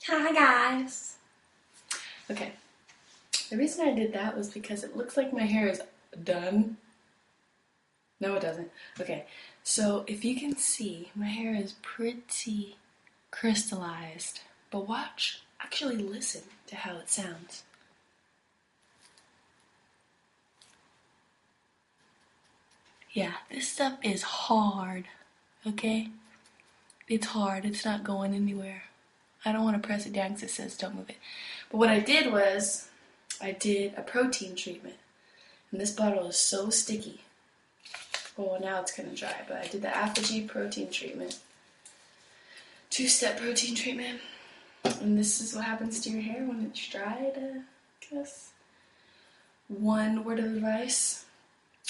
Hi guys! Okay, the reason I did that was because it looks like my hair is done. No, it doesn't. Okay, so if you can see, my hair is pretty crystallized. But watch, actually listen to how it sounds. Yeah, this stuff is hard, okay? It's hard, it's not going anywhere. I don't want to press it down because it says don't move it. But what I did was, I did a protein treatment. And this bottle is so sticky. Well, now it's kind of dry, but I did the Apogee protein treatment. 2-step protein treatment. And this is what happens to your hair when it's dried, I guess. One word of advice.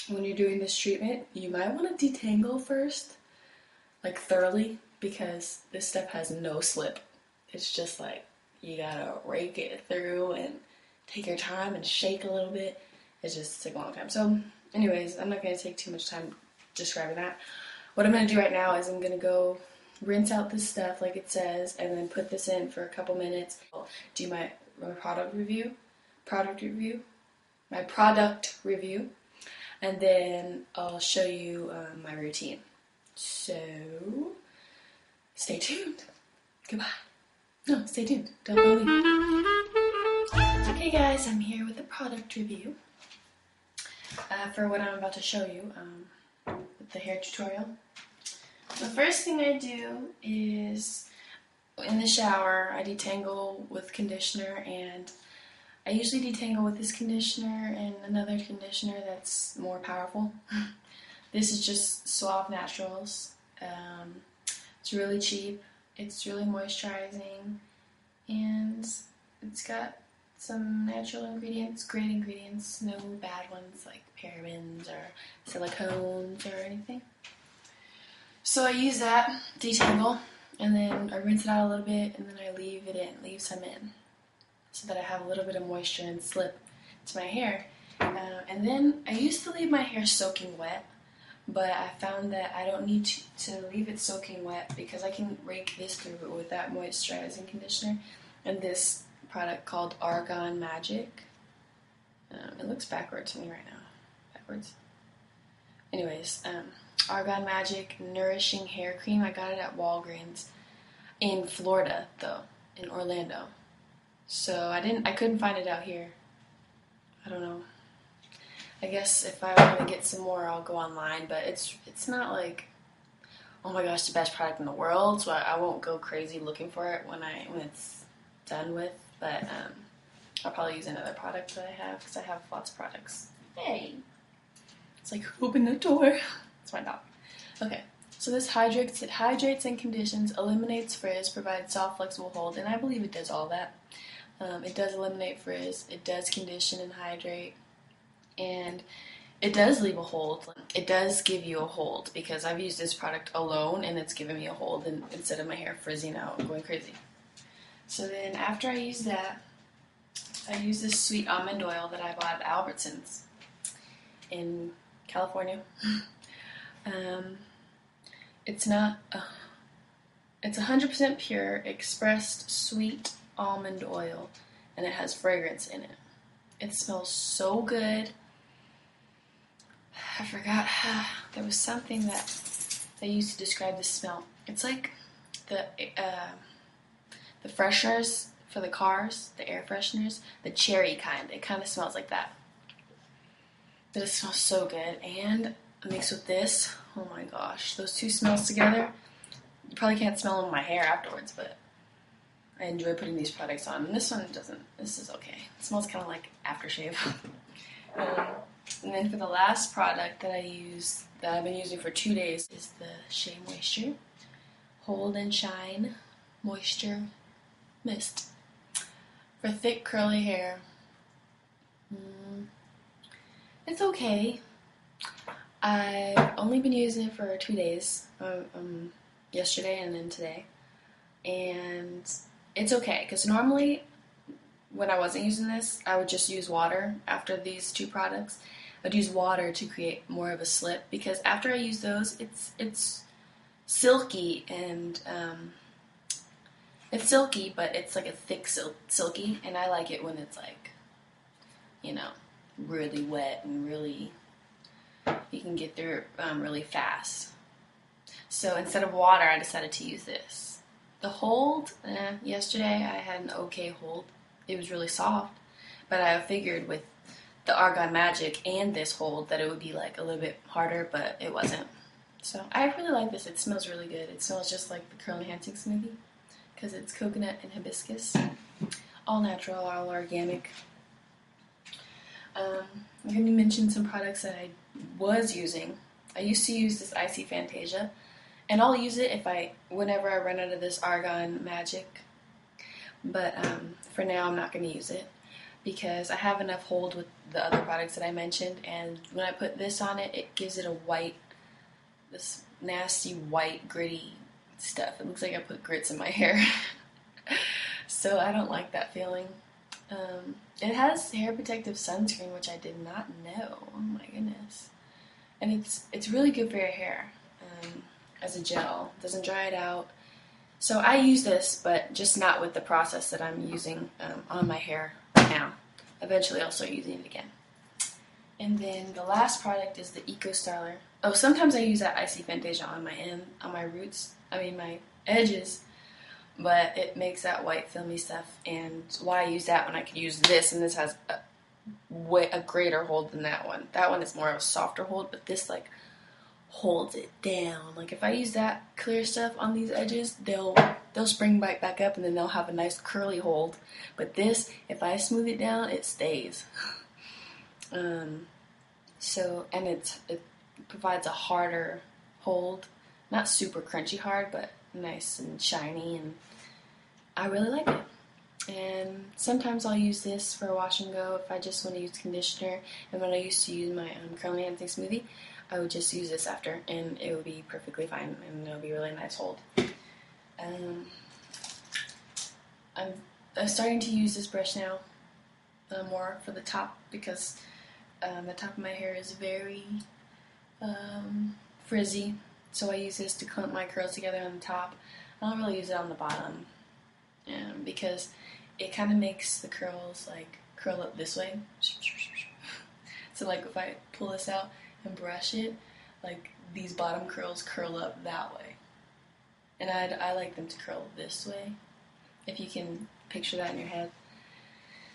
When you're doing this treatment, you might want to detangle first. Like thoroughly. Because this stuff has no slip. It's just like, you gotta rake it through and take your time and shake a little bit. It's just takes a long time. So, anyways, I'm not going to take too much time describing that. What I'm going to do right now is I'm going to go rinse out this stuff like it says and then put this in for a couple minutes. Do my product review, my product review, and then I'll show you my routine. So, stay tuned. Goodbye. No, stay tuned. Don't go leave. Okay guys, I'm here with a product review. For what I'm about to show you with the hair tutorial. The first thing I do is in the shower I detangle with conditioner, and I usually detangle with this conditioner and another conditioner that's more powerful. This is just Suave Naturals. It's really cheap, it's really moisturizing, and it's got some natural ingredients, great ingredients, no bad ones like parabens or silicones or anything. So I use that, detangle, and then I rinse it out a little bit, and then I leave some in, so that I have a little bit of moisture and slip to my hair. And then I used to leave my hair soaking wet, but I found that I don't need to leave it soaking wet because I can rake this through with that moisturizing conditioner and this product called Argan Magic. It looks backward to me right now. Backwards. Anyways, Argan Magic Nourishing Hair Cream. I got it at Walgreens in Florida, though, in Orlando. So I couldn't find it out here. I don't know. I guess if I want to get some more, I'll go online, but it's not like, oh my gosh, the best product in the world, so I won't go crazy looking for it when it's done with. But I'll probably use another product that I have because I have lots of products. Hey! It's like, open the door. It's my dog. Okay, so this it hydrates and conditions, eliminates frizz, provides soft, flexible hold, and I believe it does all that. It does eliminate frizz, it does condition and hydrate, and it does leave a hold. It does give you a hold because I've used this product alone and it's given me a hold instead of my hair frizzing out and going crazy. So then after I use that, I use this sweet almond oil that I bought at Albertsons in California. It's 100% pure, expressed sweet almond oil, and it has fragrance in it. It smells so good. I forgot, there was something that they used to describe the smell. It's like the fresheners for the cars, the air fresheners, the cherry kind. It kind of smells like that. But it smells so good. And mixed with this, oh my gosh, those two smells together. You probably can't smell them in my hair afterwards, but I enjoy putting these products on. And this one doesn't. This is okay. It smells kind of like aftershave. And then for the last product that I've been using for 2 days is the Shea Moisture Hold and Shine Moisture Mist for thick curly hair. It's okay. I've only been using it for 2 days, yesterday and then today, and it's okay because normally when I wasn't using this, I would just use water after these two products. I'd use water to create more of a slip because after I use those, it's silky and It's silky, but it's like a thick silky, and I like it when it's like, you know, really wet and really, you can get through it really fast. So instead of water, I decided to use this. The hold, yesterday I had an okay hold. It was really soft, but I figured with the Argan Magic and this hold that it would be like a little bit harder, but it wasn't. So I really like this. It smells really good. It smells just like the curl enhancing smoothie because it's coconut and hibiscus. All natural, all organic. I'm going to mention some products that I was using. I used to use this Icy Fantasia, and I'll use it whenever I run out of this Argan Magic. But for now, I'm not going to use it because I have enough hold with the other products that I mentioned, and when I put this on it, it gives it a white, this nasty white gritty stuff. It looks like I put grits in my hair. So I don't like that feeling. It has hair protective sunscreen, which I did not know. Oh my goodness. And it's really good for your hair as a gel. It doesn't dry it out. So I use this, but just not with the process that I'm using on my hair right now. Eventually I'll start using it again. And then the last product is the Eco Styler. Oh, sometimes I use that Icy Fantasia on my roots, my edges, but it makes that white filmy stuff. And why use that when I could use this, and this has a greater hold than that one. That one is more of a softer hold, but this like holds it down. Like if I use that clear stuff on these edges, they'll spring right back up, and then they'll have a nice curly hold. But this, if I smooth it down, it stays. And it provides a harder hold, not super crunchy hard, but nice and shiny, and I really like it. And sometimes I'll use this for a wash and go if I just want to use conditioner. And when I used to use my curl enhancing smoothie, I would just use this after, and it would be perfectly fine, and it would be a really nice hold. I'm starting to use this brush now more for the top because the top of my hair is very frizzy, so I use this to clump my curls together on the top. I don't really use it on the bottom because it kind of makes the curls like curl up this way. So like if I pull this out and brush it, like these bottom curls curl up that way, and I like them to curl this way, if you can picture that in your head.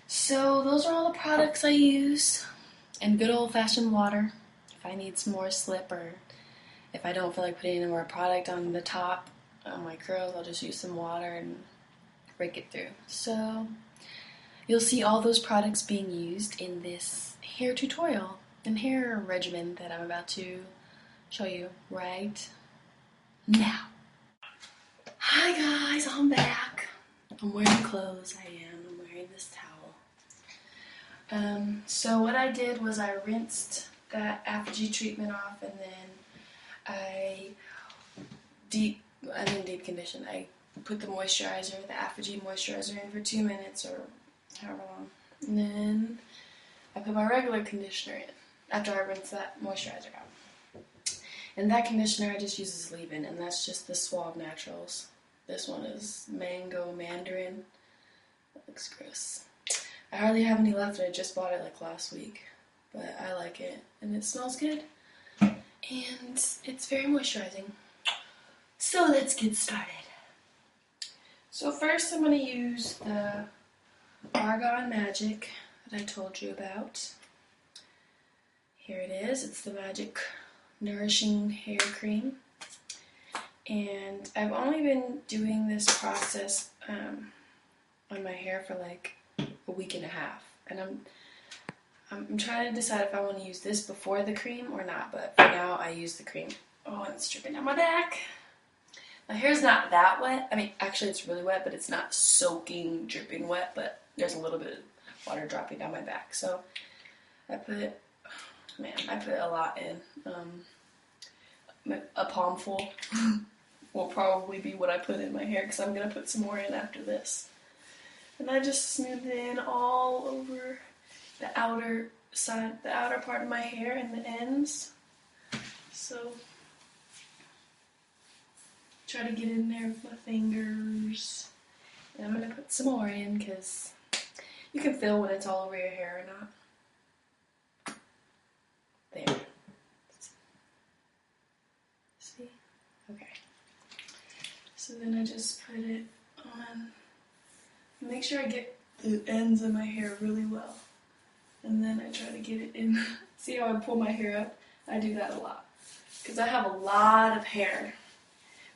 So those are all the products I use, and good old-fashioned water if I need some more slip, or if I don't feel like putting any more product on the top of my curls, I'll just use some water and rake it through. So you'll see all those products being used in this hair tutorial and hair regimen that I'm about to show you right now. Hi guys, I'm back. I'm wearing clothes. I'm wearing this towel. So what I did was I rinsed that Apogee treatment off, and then I deep condition. I put the moisturizer, the Apogee moisturizer, in for 2 minutes or however long, and then I put my regular conditioner in after I rinse that moisturizer out. And that conditioner I just use as leave-in, and that's just the Suave Naturals. This one is Mango Mandarin. That looks gross. I hardly have any left. I just bought it like last week, but I like it, and it smells good, and it's very moisturizing. So let's get started. So first I'm going to use the Argan Magic that I told you about. Here it is. It's the Magic Nourishing Hair Cream. And I've only been doing this process on my hair for like a week and a half. And I'm trying to decide if I want to use this before the cream or not, but for now I use the cream. Oh, and it's dripping down my back. My hair's not that wet. Actually it's really wet, but it's not soaking, dripping wet, but there's a little bit of water dropping down my back. So I put a lot in. A palmful will probably be what I put in my hair, because I'm going to put some more in after this. And I just smooth it in all over the outer side, the outer part of my hair and the ends. So try to get in there with my fingers put some more in because you can feel when it's all over your hair or not. There. See? Okay. So then I just put it on. Make sure I get the ends of my hair really well. And then I try to get it in. See how I pull my hair up? I do that a lot. Because I have a lot of hair.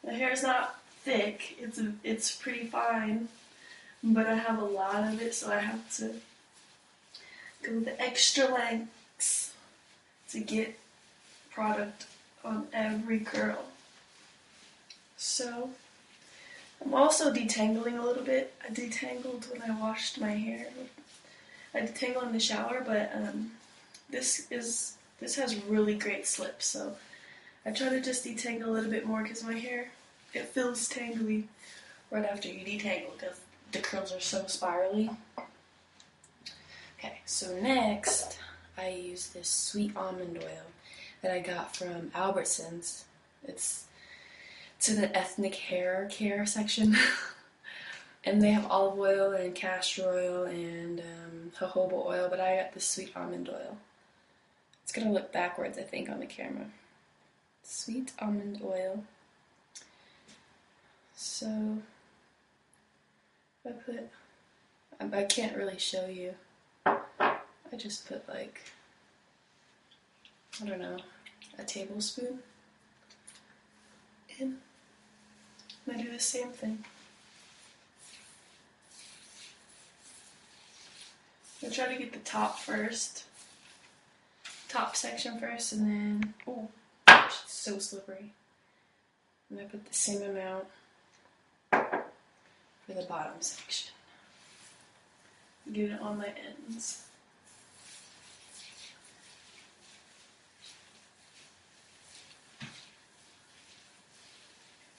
My hair is not thick. It's pretty fine. But I have a lot of it, so I have to go the extra lengths to get product on every curl. So I'm also detangling a little bit. I detangled when I washed my hair. I detangle in the shower, but this has really great slip, so I try to just detangle a little bit more because my hair, it feels tangly right after you detangle because the curls are so spirally. Okay, so next I use this sweet almond oil that I got from Albertsons. It's in the ethnic hair care section. And they have olive oil and castor oil and jojoba oil, but I got the sweet almond oil. It's going to look backwards, I think, on the camera. Sweet almond oil. So, I can't really show you. I just put like, I don't know, a tablespoon in. And I do the same thing. I try to get the top section first, and then, oh, gosh, it's so slippery. And I put the same amount for the bottom section. Get it on my ends.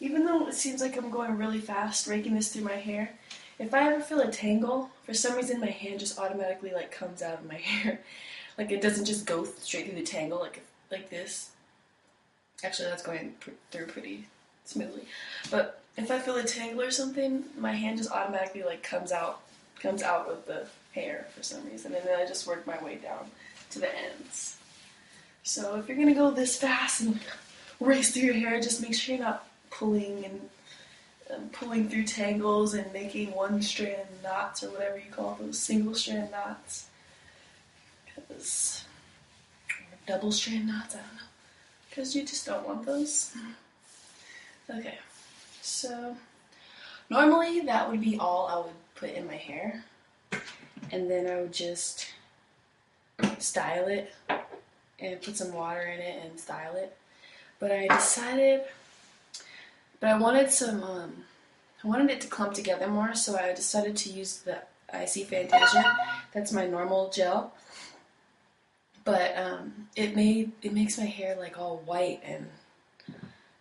Even though it seems like I'm going really fast raking this through my hair, if I ever feel a tangle, for some reason my hand just automatically like comes out of my hair. Like it doesn't just go straight through the tangle like this. Actually, that's going through pretty smoothly. But if I feel a tangle or something, my hand just automatically like comes out of the hair for some reason, and then I just work my way down to the ends. So if you're gonna go this fast and race through your hair, just make sure you're not pulling through tangles and making one strand knots or whatever you call those, single strand knots, or double strand knots, I don't know, because you just don't want those. Okay, so normally that would be all I would put in my hair, and then I would just style it and put some water in it and style it. But I decided, I wanted it to clump together more, so I decided to use the Icy Fantasia. That's my normal gel. But it makes my hair like all white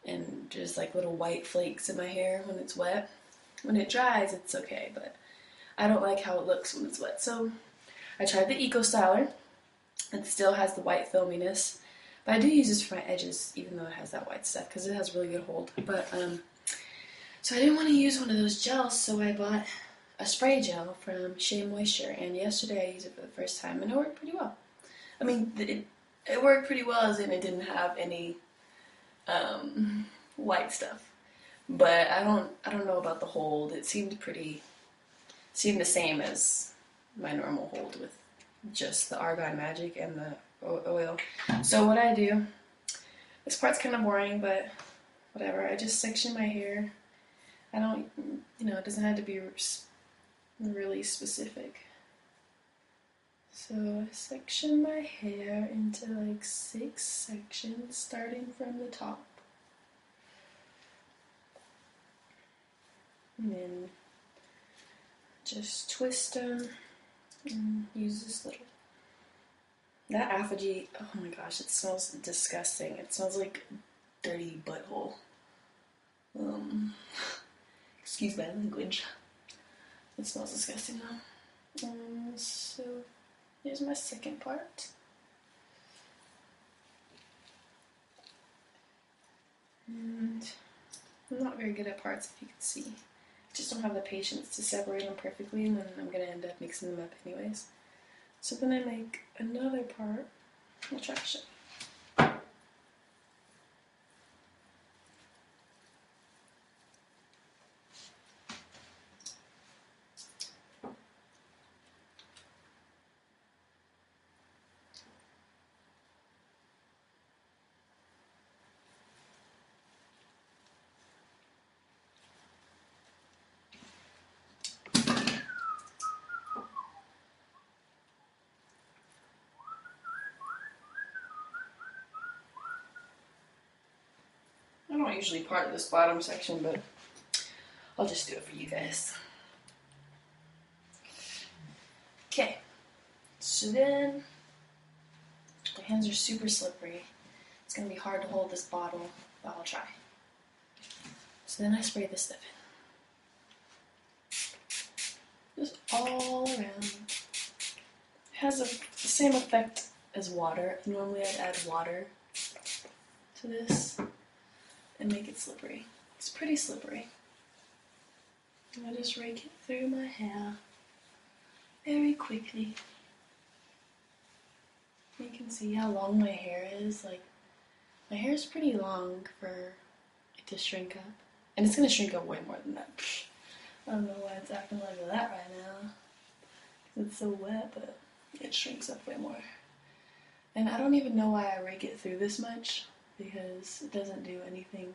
and just like little white flakes in my hair when it's wet. When it dries, it's okay, but I don't like how it looks when it's wet. So I tried the Eco Styler. It still has the white filminess, but I do use this for my edges, even though it has that white stuff, because it has really good hold. But so I didn't want to use one of those gels, so I bought a spray gel from Shea Moisture, and yesterday I used it for the first time, and it worked pretty well. I mean, it worked pretty well as in it didn't have any white stuff, but I don't know about the hold. It seemed the same as my normal hold with just the Argan Magic and the oil. So what I do, this part's kind of boring, but whatever. I just section my hair. I don't, it doesn't have to be really specific. So I section my hair into like 6 sections, starting from the top. And then just twist them and use this little. That effigy, oh my gosh, it smells disgusting. It smells like dirty butthole. Excuse my language. It smells disgusting though. So here's my second part. And I'm not very good at parts, if you can see. just don't have the patience to separate them perfectly, and then I'm going to end up mixing them up anyways. So then I make another part. I'll try to show you. I'm not usually part of this bottom section, but I'll just do it for you guys. Okay, so then my hands are super slippery. It's going to be hard to hold this bottle, but I'll try. So then I spray this stuff in. Just all around. It has the same effect as water. Normally I'd add water to this and make it slippery. It's pretty slippery. And I just rake it through my hair very quickly. You can see how long my hair is. Like, my hair is pretty long for it to shrink up. And it's going to shrink up way more than that. I don't know why it's acting like that right now. It's so wet, but it shrinks up way more. And I don't even know why I rake it through this much, because it doesn't do anything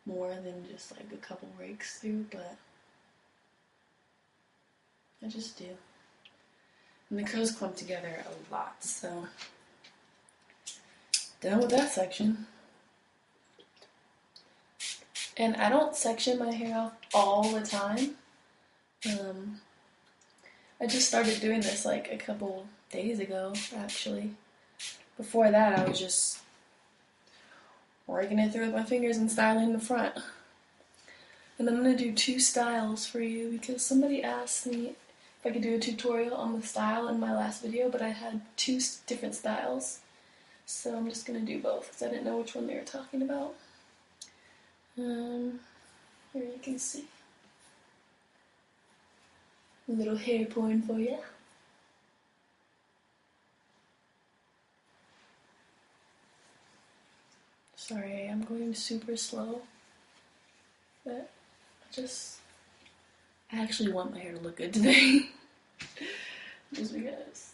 more than just like a couple rakes through, but I just do. And the curls clump together a lot, so done with that section. And I don't section my hair off all the time. I just started doing this like a couple days ago, actually. Before that, I was just raking it through with my fingers and styling the front. And I'm going to do 2 styles for you because somebody asked me if I could do a tutorial on the style in my last video, but I had 2 different styles. So I'm just going to do both because I didn't know which one they were talking about. Here you can see a little hair porn for you. Sorry, I'm going super slow, but I actually want my hair to look good today. Just because.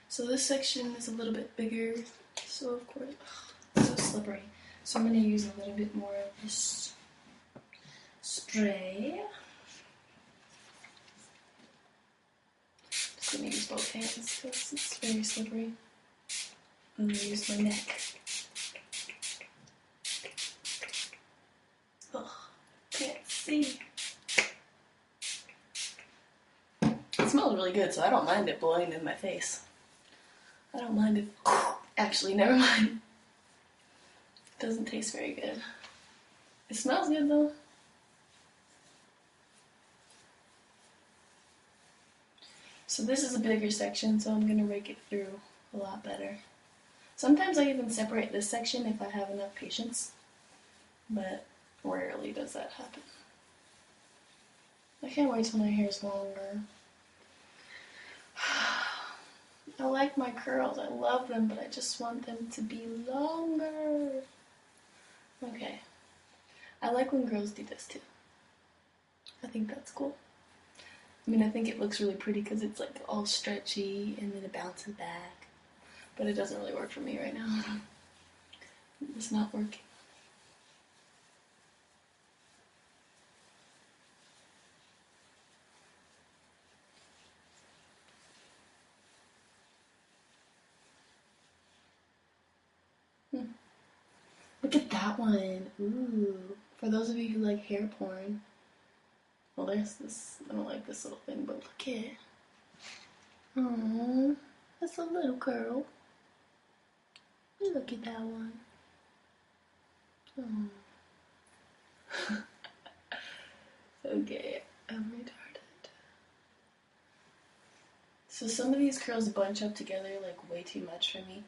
So this section is a little bit bigger, so of course, it's so slippery. So I'm going to use a little bit more of this spray. Just going to use both hands because it's very slippery. I'm going to use my neck. Ugh, can't see. It smells really good, so I don't mind it blowing in my face. I don't mind it. Actually, never mind. It doesn't taste very good. It smells good though. So this is a bigger section, so I'm going to rake it through a lot better. Sometimes I even separate this section if I have enough patience, but rarely does that happen. I can't wait till my hair's longer. I like my curls, I love them, but I just want them to be longer. Okay. I like when girls do this too. I think that's cool. I mean, I think it looks really pretty because it's like all stretchy and then it bounces back. But it doesn't really work for me right now. It's not working. Look at that one. Ooh. For those of you who like hair porn. Well, there's this. I don't like this little thing, but look at it. Aww. That's a little girl. Look at that one. Aww. Okay, I'm retarded. So some of these curls bunch up together like way too much for me.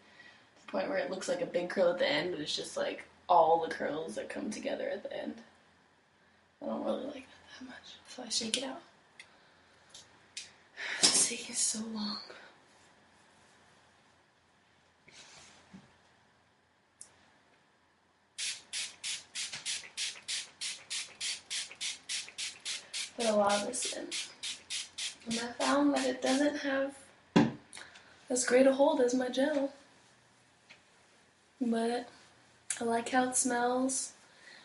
To the point where it looks like a big curl at the end, but it's just like all the curls that come together at the end. I don't really like that. So I shake it out. It's taking so long. Put a lot of this in. And I found that it doesn't have as great a hold as my gel. But I like how it smells.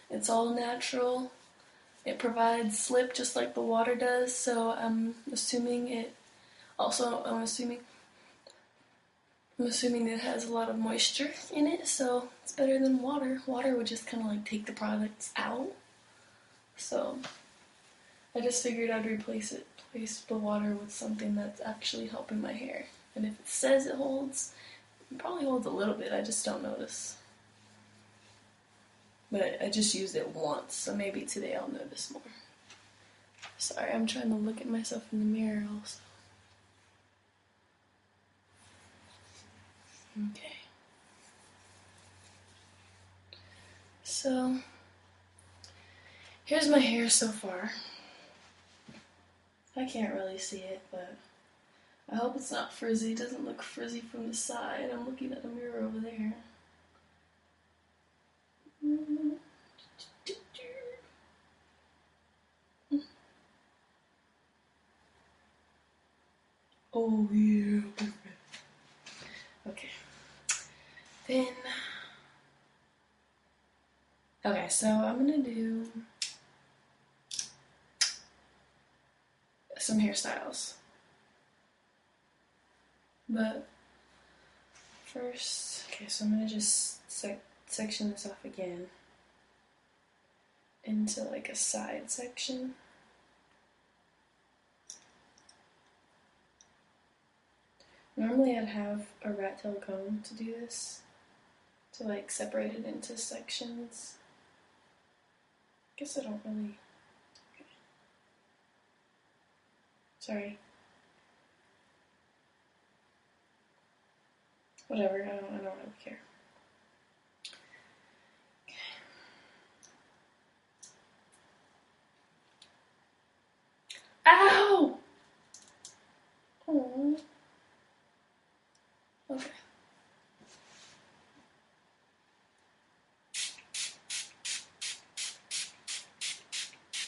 It's all natural. It provides slip just like the water does, so I'm assuming it it has a lot of moisture in it, so it's better than water. Water would just kind of like take the products out. So I just figured I'd replace the water with something that's actually helping my hair. And if it says it holds, it probably holds a little bit, I just don't notice. But I just used it once, so maybe today I'll notice more. Sorry, I'm trying to look at myself in the mirror also. Okay. So, here's my hair so far. I can't really see it, but I hope it's not frizzy. It doesn't look frizzy from the side. I'm looking at the mirror over there. Oh yeah, perfect. Okay. Then, okay, so I'm gonna do some hairstyles. But first, okay, so I'm gonna just section this off again into like a side section. Normally I'd have a rat tail comb to do this, to like separate it into sections. Guess I don't really, okay. Sorry. Whatever, I don't really care. Okay. Ow! Oh. Okay.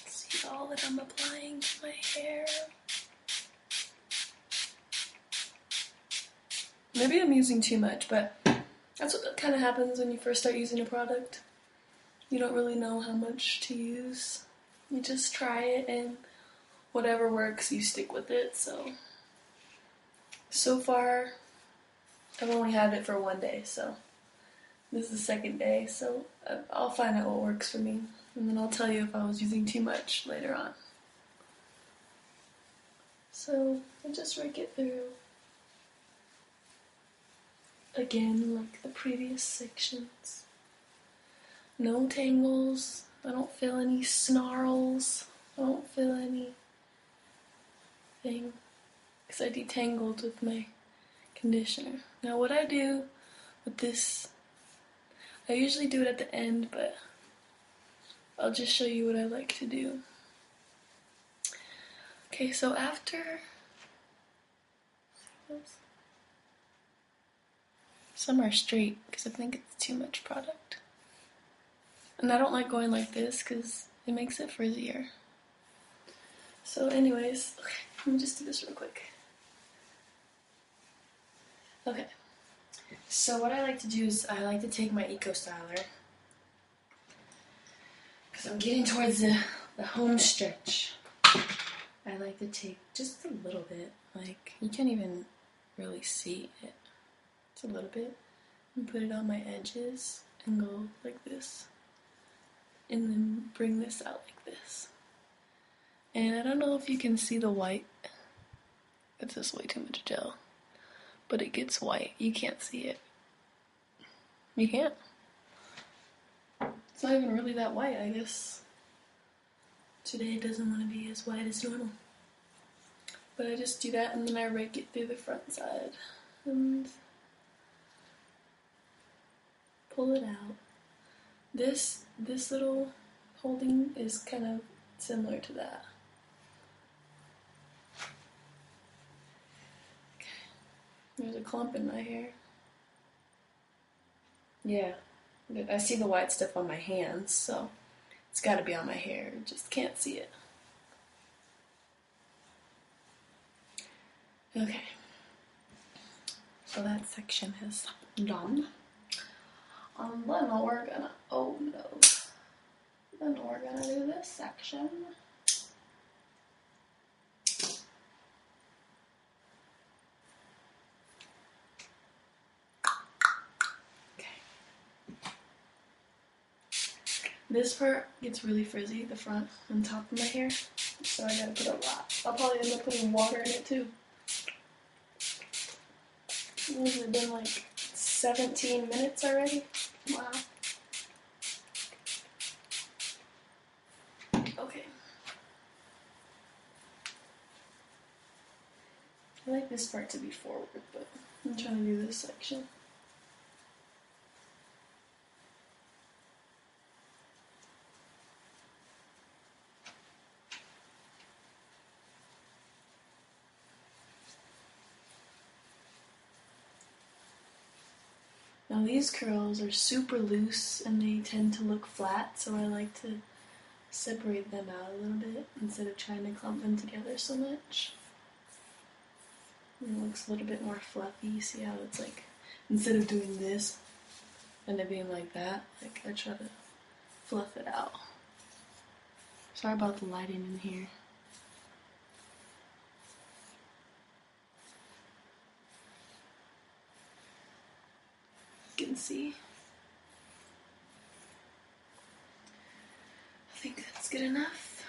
See all that I'm applying to my hair. Maybe I'm using too much, but that's what kind of happens when you first start using a product. You don't really know how much to use. You just try it, and whatever works, you stick with it. So far, I've only had it for one day, so this is the second day, so I'll find out what works for me, and then I'll tell you if I was using too much later on. So I just rake it through again like the previous sections. No tangles. I don't feel any snarls. I don't feel anything because I detangled with my conditioner. Now what I do with this, I usually do it at the end, but I'll just show you what I like to do. Okay, so after, some are straight because I think it's too much product. And I don't like going like this because it makes it frizzier. So anyways, okay, let me just do this real quick. Okay, so what I like to do is I like to take my Eco Styler, because I'm getting towards the home stretch. I like to take just a little bit, like you can't even really see it. Just a little bit, and put it on my edges and go like this. And then bring this out like this. And I don't know if you can see the white. It's just way too much gel. But it gets white. You can't see it. You can't. It's not even really that white, I guess. Today it doesn't want to be as white as normal. But I just do that and then I rake it through the front side. And pull it out. This little holding is kind of similar to that. There's a clump in my hair. Yeah, I see the white stuff on my hands, so it's got to be on my hair. Just can't see it. Okay, so that section is done. Then we're gonna, oh no, then we're gonna do this section. This part gets really frizzy, the front and top of my hair, so I gotta put a lot. I'll probably end up putting water in it too. Has it been like 17 minutes already? Wow. Okay. I like this part to be forward, but I'm trying to do this section. Now these curls are super loose and they tend to look flat, so I like to separate them out a little bit instead of trying to clump them together so much. And it looks a little bit more fluffy. See how it's like, instead of doing this and it being like that, like I try to fluff it out. Sorry about the lighting in here. You can see. I think that's good enough.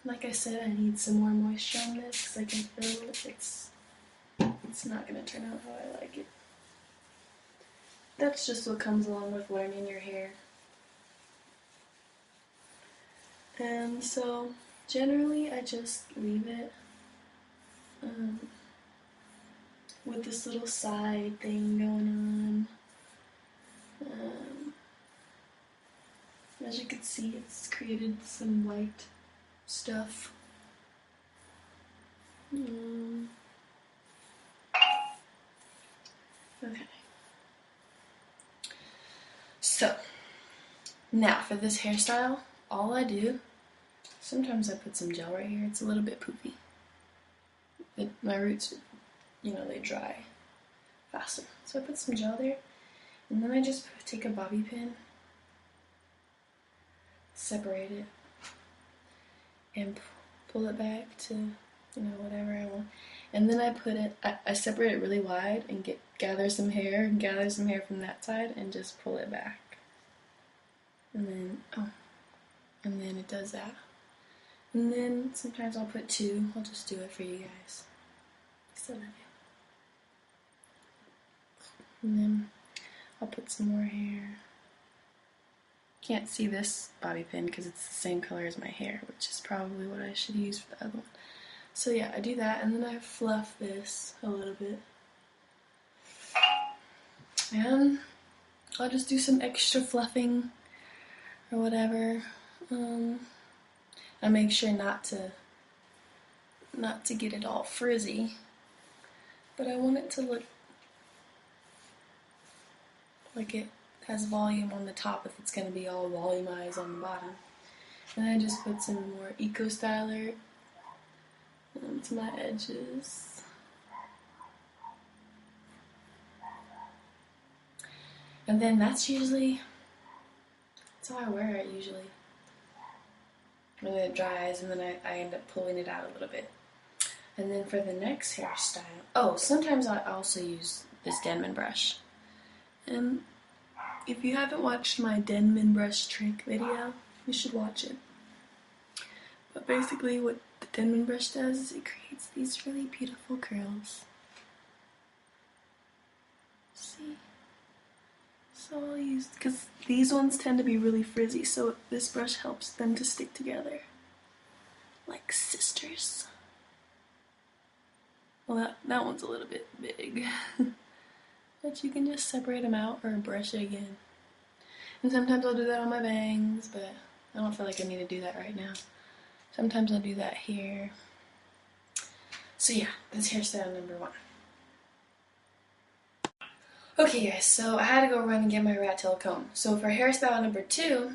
Like I said, I need some more moisture on this because I can feel it's not going to turn out how I like it. That's just what comes along with learning your hair. And so, generally, I just leave it with this little side thing going on. As you can see, it's created some white stuff. Okay. So, now for this hairstyle, all I do, sometimes I put some gel right here. It's a little bit poofy. My roots, they dry faster. So I put some gel there, and then I just take a bobby pin, separate it, and pull it back to, whatever I want. And then I separate it really wide and gather some hair from that side and just pull it back. And then it does that. And then sometimes I'll put two. I'll just do it for you guys. So and then I'll put some more hair. Can't see this bobby pin because it's the same color as my hair, which is probably what I should use for the other one. So yeah, I do that, and then I fluff this a little bit. And I'll just do some extra fluffing or whatever. I make sure not to get it all frizzy, but I want it to look like it has volume on the top if it's going to be all volumized on the bottom. And I just put some more Eco Styler to my edges. And then that's how I wear it usually. And then it dries, and then I end up pulling it out a little bit. And then for the next hairstyle, sometimes I also use this Denman brush. And if you haven't watched my Denman brush trick video, you should watch it. But basically what the Denman brush does is it creates these really beautiful curls. See? So I'll use, because these ones tend to be really frizzy, so this brush helps them to stick together. Like sisters. Well, that one's a little bit big. But you can just separate them out or brush it again. And sometimes I'll do that on my bangs, but I don't feel like I need to do that right now. Sometimes I'll do that here. So yeah, that's hairstyle number 1. Okay guys, so I had to go run and get my rat tail comb. So for hairstyle number 2,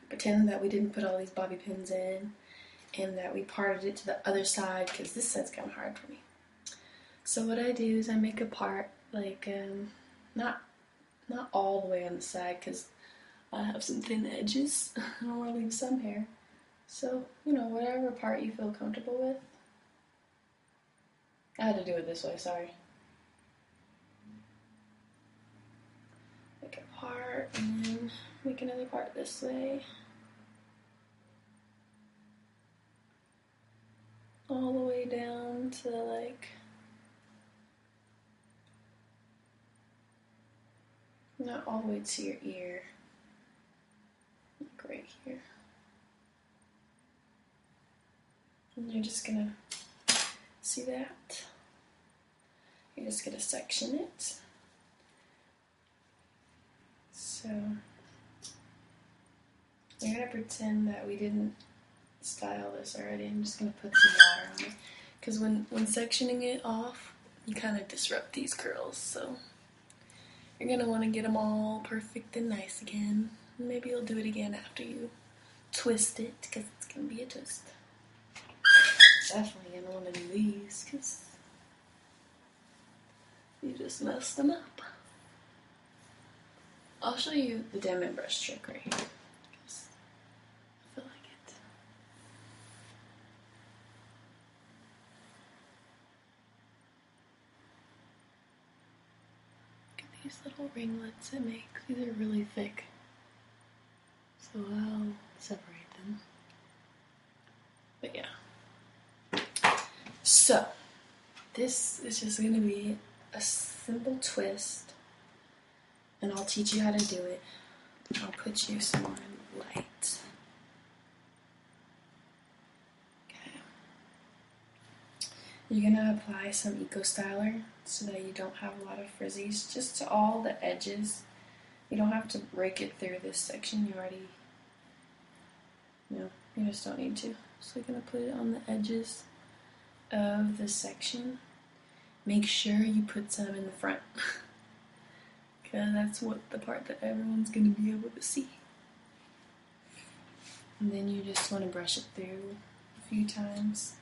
pretend that we didn't put all these bobby pins in and that we parted it to the other side because this side's kind of hard for me. So what I do is I make a part like not all the way on the side because I have some thin edges. I don't want to leave some hair. So, you know, whatever part you feel comfortable with. I had to do it this way, sorry. Make a part and then make another part this way. All the way down to like, not all the way to your ear. Like right here. And you're just gonna see that. You're just gonna section it. So we're gonna pretend that we didn't style this already. I'm just gonna put some water on it because when sectioning it off, you kind of disrupt these curls. So you're gonna want to get them all perfect and nice again. Maybe you'll do it again after you twist it because it's gonna be a twist. Definitely gonna want to do these because you just messed them up. I'll show you the diamond brush trick right here because I feel like it. Look at these little ringlets it makes. These are really thick. So I'll separate them. But yeah. So, this is just going to be a simple twist. And I'll teach you how to do it. I'll put you somewhere in the light. Okay. You're going to apply some Eco Styler so that you don't have a lot of frizzies. Just to all the edges. You don't have to rake it through this section. You already, you just don't need to. So you're going to put it on the edges of this section. Make sure you put some in the front. Because that's what the part that everyone's going to be able to see. And then you just want to brush it through a few times.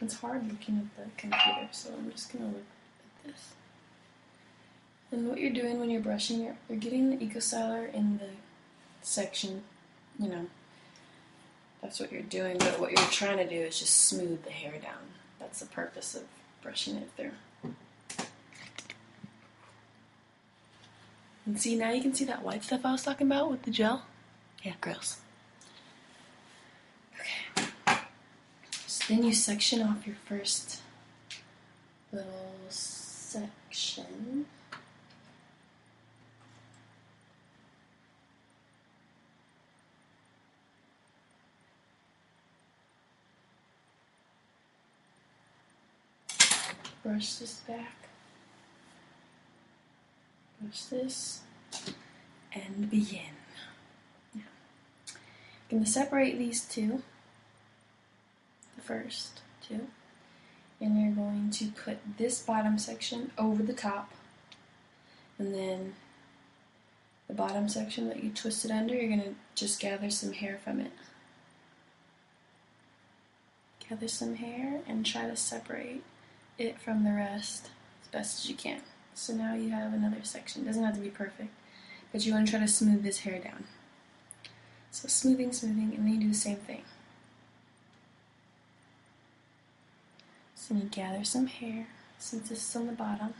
It's hard looking at the computer, so I'm just going to look at this. And what you're doing when you're brushing, you're getting the Eco Styler in the section, that's what you're doing, but what you're trying to do is just smooth the hair down. That's the purpose of brushing it through. And see, now you can see that white stuff I was talking about with the gel? Yeah, gross. Okay. So then you section off your first little section. Brush this back, brush this, and begin. Now, I'm going to separate these two, the first two, and you're going to put this bottom section over the top, and then the bottom section that you twisted under, you're going to just gather some hair from it. Gather some hair and try to separate it from the rest as best as you can. So now you have another section. It doesn't have to be perfect, but you want to try to smooth this hair down. So smoothing, and then you do the same thing. So you gather some hair, since this is on the bottom,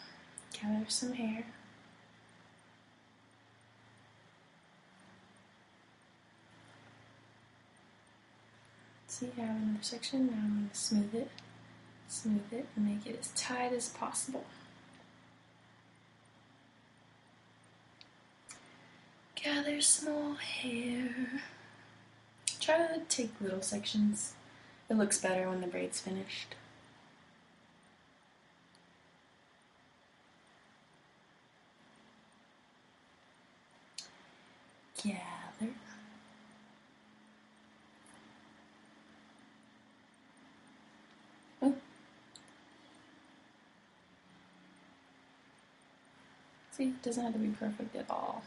gather some hair. See, I have another section. Now I'm going to smooth it, and make it as tight as possible. Gather some more hair. Try to take little sections. It looks better when the braid's finished. Gather. See, it doesn't have to be perfect at all.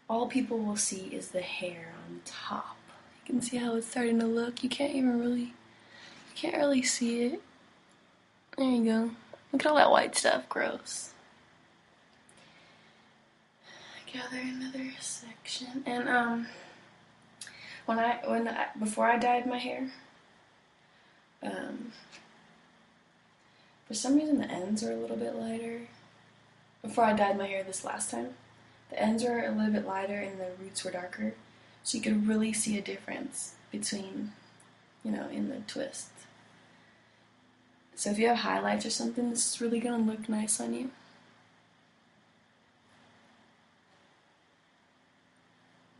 All people will see is the hair on the top. You can see how it's starting to look. You can't really see it. There you go. Look at all that white stuff, gross. Gather another section. And before I dyed my hair, for some reason the ends are a little bit lighter. Before I dyed my hair this last time, the ends were a little bit lighter and the roots were darker. So you could really see a difference between, in the twist. So if you have highlights or something, this is really gonna look nice on you.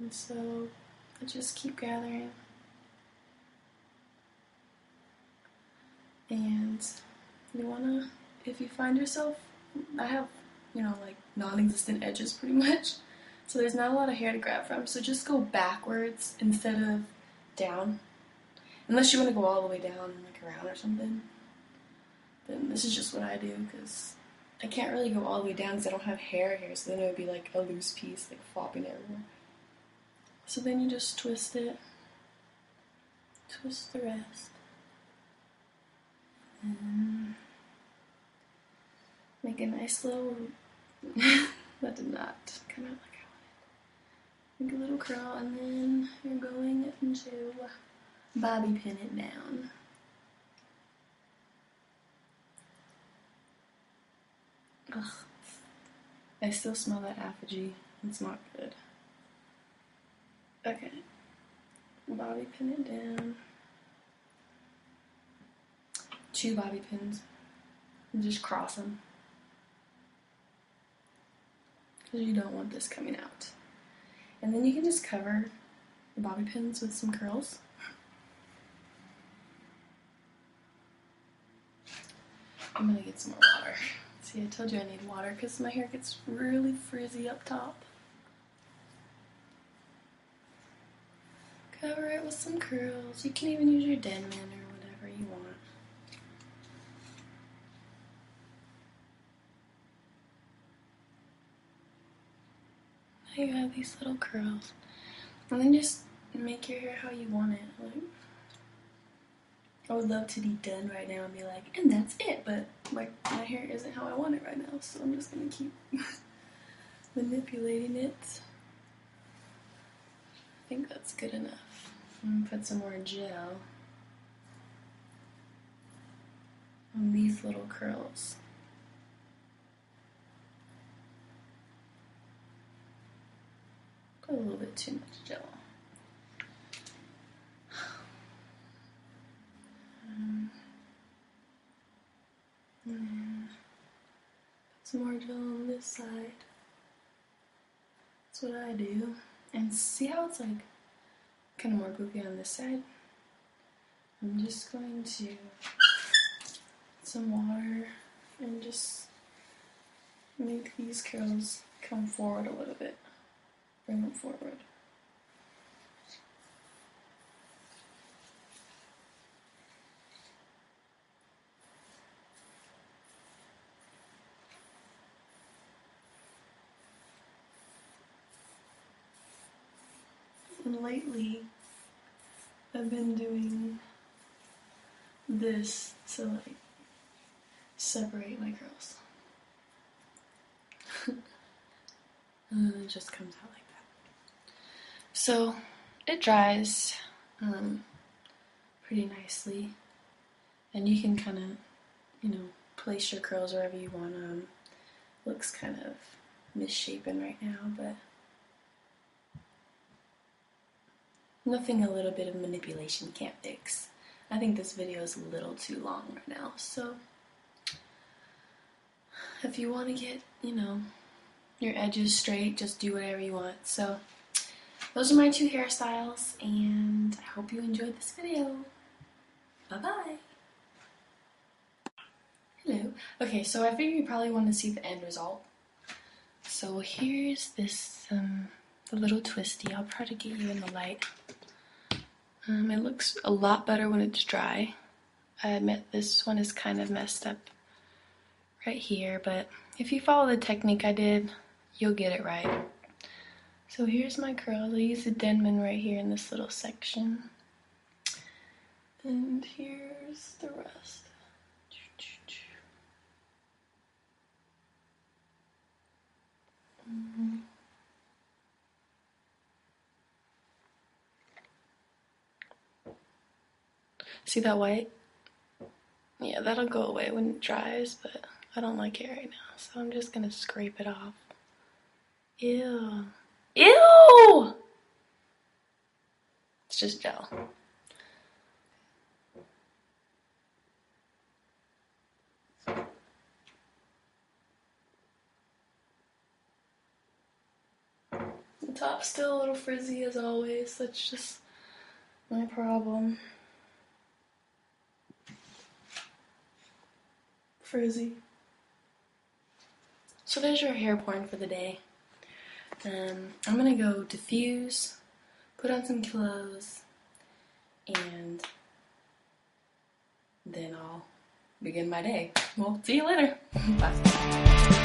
And so I just keep gathering. And you wanna, if you find yourself, I have, like non-existent edges pretty much. So there's not a lot of hair to grab from. So just go backwards instead of down. Unless you want to go all the way down, like around or something. Then this is just what I do, because I can't really go all the way down because I don't have hair here. So then it would be like a loose piece, like flopping everywhere. So then you just twist it. Twist the rest. And make a nice little, that did not come out like I wanted. Make a little curl, and then you're going into bobby pin it down. Ugh. I still smell that effigy. It's not good. Okay. Bobby pin it down. 2 bobby pins. And just cross them. Because you don't want this coming out. And then you can just cover the bobby pins with some curls. I'm gonna get some more water. See, I told you I need water because my hair gets really frizzy up top. Cover it with some curls. You can even use your Denman or whatever you want. Now you have these little curls. And then just make your hair how you want it. Like, I would love to be done right now and be like, and that's it, but like my hair isn't how I want it right now, so I'm just gonna keep manipulating it. I think that's good enough. I'm gonna put some more gel on these little curls. Put a little bit too much gel on. And then put some more gel on this side. That's what I do. And see how it's like kind of more goofy on this side? I'm just going to put some water and just make these curls come forward a little bit. Bring them forward. And lately, I've been doing this to like separate my curls. And then it just comes out like that. So it dries pretty nicely. And you can kind of, place your curls wherever you want them. Looks kind of misshapen right now, but nothing a little bit of manipulation can't fix. I think this video is a little too long right now, so if you want to get, your edges straight, just do whatever you want. So those are my 2 hairstyles, and I hope you enjoyed this video. Bye-bye. Hello. Okay, so I figure you probably want to see the end result. So here's this, the little twisty. I'll try to get you in the light. It looks a lot better when it's dry. I admit this one is kind of messed up right here, but if you follow the technique I did, you'll get it right. So here's my curls. I use the Denman right here in this little section. And here's the rest. See that white? Yeah, that'll go away when it dries, but I don't like it right now, so I'm just gonna scrape it off. Ew. Ew! It's just gel. The top's still a little frizzy as always. That's just my problem. Frizzy. So there's your hair porn for the day. I'm gonna go diffuse, put on some clothes, and then I'll begin my day. Well, see you later. Bye.